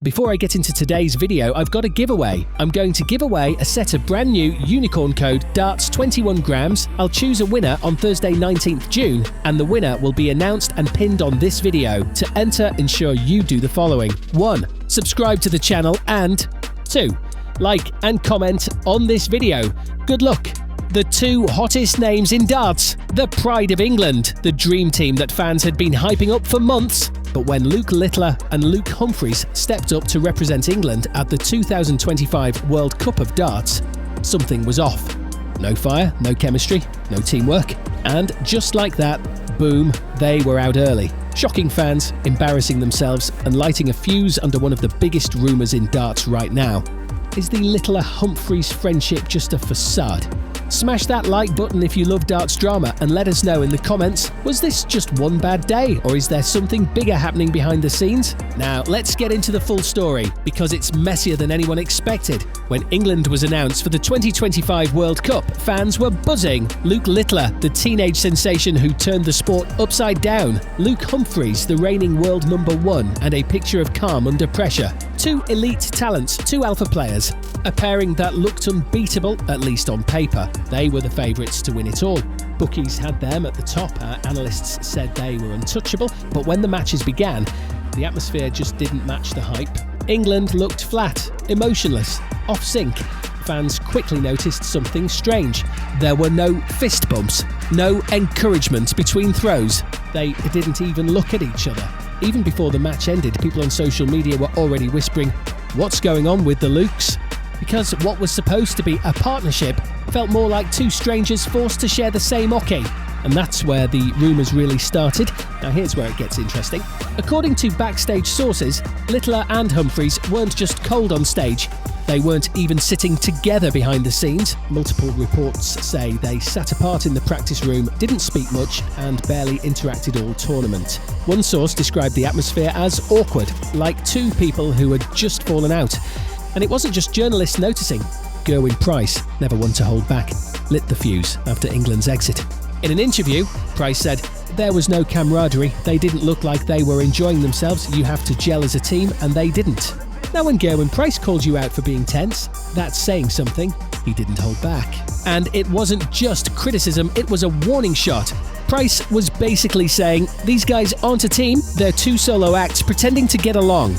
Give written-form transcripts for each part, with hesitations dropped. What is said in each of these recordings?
Before I get into today's video, I've got a giveaway. I'm going to give away a set of brand new Unicorn Code darts 21 grams. I'll choose a winner on Thursday 19th June, and the winner will be announced and pinned on this video. To enter, ensure you do the following. 1. Subscribe to the channel, and 2. Like and comment on this video. Good luck! The two hottest names in darts, the pride of England, the dream team that fans had been hyping up for months. But when Littler and Luke Humphries stepped up to represent England at the 2025 World Cup of Darts, something was off. No fire, no chemistry, no teamwork. And just like that, boom, they were out early. Shocking fans, embarrassing themselves, and lighting a fuse under one of the biggest rumours in darts right now. Is the Littler-Humphries friendship just a facade? Smash that like button if you love darts drama and let us know in the comments, was this just one bad day, or is there something bigger happening behind the scenes? Now let's get into the full story, because it's messier than anyone expected. When England was announced for the 2025 World Cup, fans were buzzing. Luke Littler, the teenage sensation who turned the sport upside down. Luke Humphries, the reigning world #1 and a picture of calm under pressure. Two elite talents, two alpha players. A pairing that looked unbeatable, at least on paper. They were the favourites to win it all. Bookies had them at the top, analysts said they were untouchable, but when the matches began, the atmosphere just didn't match the hype. England looked flat, emotionless, off sync. Fans quickly noticed something strange. There were no fist bumps, no encouragement between throws. They didn't even look at each other. Even before the match ended, people on social media were already whispering, "What's going on with the Lukes?" Because what was supposed to be a partnership felt more like two strangers forced to share the same oche. And that's where the rumours really started. Now here's where it gets interesting. According to backstage sources, Littler and Humphries weren't just cold on stage, they weren't even sitting together behind the scenes. Multiple reports say they sat apart in the practice room, didn't speak much, and barely interacted all tournament. One source described the atmosphere as awkward, like two people who had just fallen out. And it wasn't just journalists noticing. Gerwyn Price, never one to hold back, lit the fuse after England's exit. In an interview, Price said, "There was no camaraderie, they didn't look like they were enjoying themselves, you have to gel as a team, and they didn't." Now when Gerwyn Price called you out for being tense, that's saying something. He didn't hold back. And it wasn't just criticism, it was a warning shot. Price was basically saying, these guys aren't a team, they're two solo acts pretending to get along.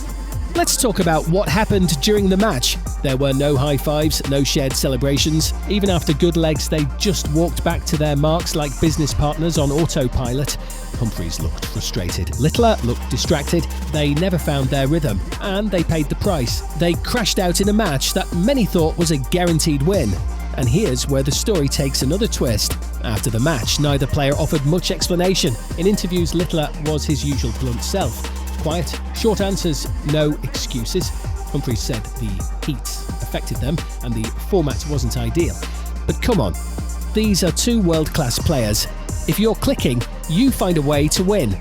Let's talk about what happened during the match. There were no high fives, no shared celebrations. Even after good legs, they just walked back to their marks like business partners on autopilot. Humphries looked frustrated. Littler looked distracted. They never found their rhythm, and they paid the price. They crashed out in a match that many thought was a guaranteed win. And here's where the story takes another twist. After the match, neither player offered much explanation. In interviews, Littler was his usual blunt self. Quiet, short answers, no excuses. Humphries said the heat affected them and the format wasn't ideal. But come on, these are two world-class players. If you're clicking, you find a way to win.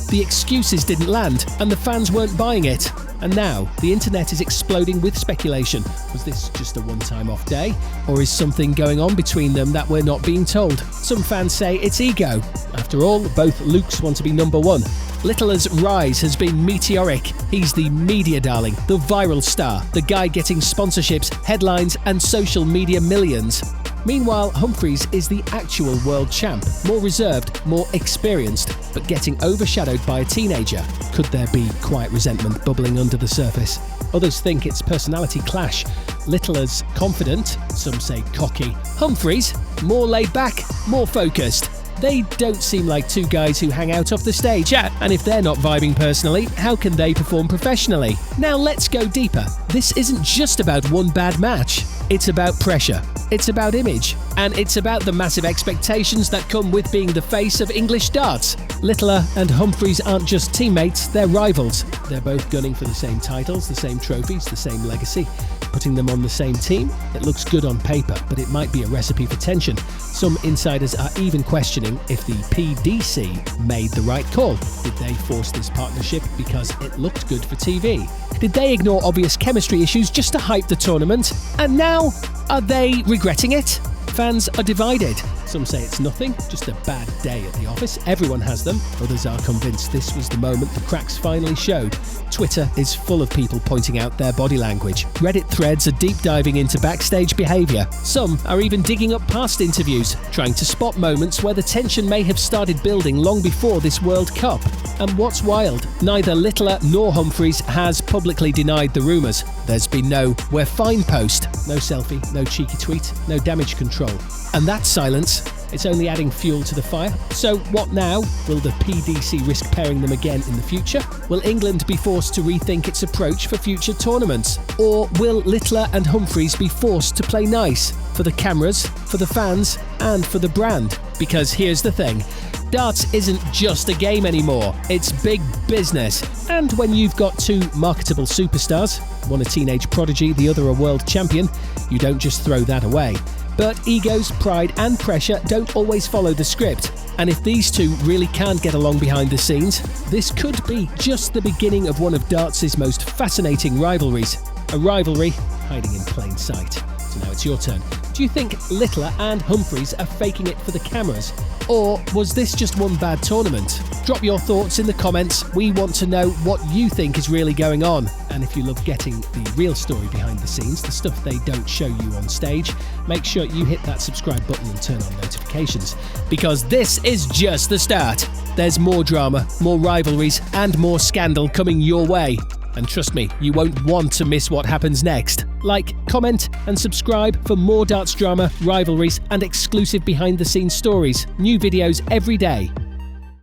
The excuses didn't land and the fans weren't buying it. And now, the internet is exploding with speculation. Was this just a one-time off day? Or is something going on between them that we're not being told? Some fans say it's ego. After all, both Lukes want to be #1. Littler's rise has been meteoric. He's the media darling, the viral star, the guy getting sponsorships, headlines, and social media millions. Meanwhile, Humphries is the actual world champ, more reserved, more experienced, but getting overshadowed by a teenager. Could there be quiet resentment bubbling under the surface? Others think it's personality clash. Littler's confident, some say cocky. Humphries, more laid back, more focused. They don't seem like two guys who hang out off the stage, and if they're not vibing personally, how can they perform professionally? Now let's go deeper. This isn't just about one bad match. It's about pressure. It's about image. And it's about the massive expectations that come with being the face of English darts. Littler and Humphries aren't just teammates, they're rivals. They're both gunning for the same titles, the same trophies, the same legacy. Putting them on the same team, it looks good on paper, but it might be a recipe for tension. Some insiders are even questioning if the PDC made the right call. Did they force this partnership because it looked good for TV? Did they ignore obvious chemistry issues just to hype the tournament? And now, are they regretting it? Fans are divided. Some say it's nothing, just a bad day at the office. Everyone has them. Others are convinced this was the moment the cracks finally showed. Twitter is full of people pointing out their body language. Reddit threads are deep diving into backstage behaviour. Some are even digging up past interviews, trying to spot moments where the tension may have started building long before this World Cup. And what's wild, neither Littler nor Humphries has publicly denied the rumours. There's been no "we're fine" post, no selfie, no cheeky tweet, no damage control. And that silence, it's only adding fuel to the fire. So what now? Will the PDC risk pairing them again in the future? Will England be forced to rethink its approach for future tournaments? Or will Littler and Humphries be forced to play nice? For the cameras, for the fans, and for the brand? Because here's the thing. Darts isn't just a game anymore, it's big business. And when you've got two marketable superstars, one a teenage prodigy, the other a world champion, you don't just throw that away. But egos, pride and pressure don't always follow the script. And if these two really can't get along behind the scenes, this could be just the beginning of one of darts' most fascinating rivalries. A rivalry hiding in plain sight. So now it's your turn. Do you think Littler and Humphries are faking it for the cameras? Or was this just one bad tournament? Drop your thoughts in the comments. We want to know what you think is really going on. And if you love getting the real story behind the scenes, the stuff they don't show you on stage, make sure you hit that subscribe button and turn on notifications. Because this is just the start. There's more drama, more rivalries, and more scandal coming your way. And trust me, you won't want to miss what happens next. Like, comment, and subscribe for more darts drama, rivalries, and exclusive behind-the-scenes stories. New videos every day.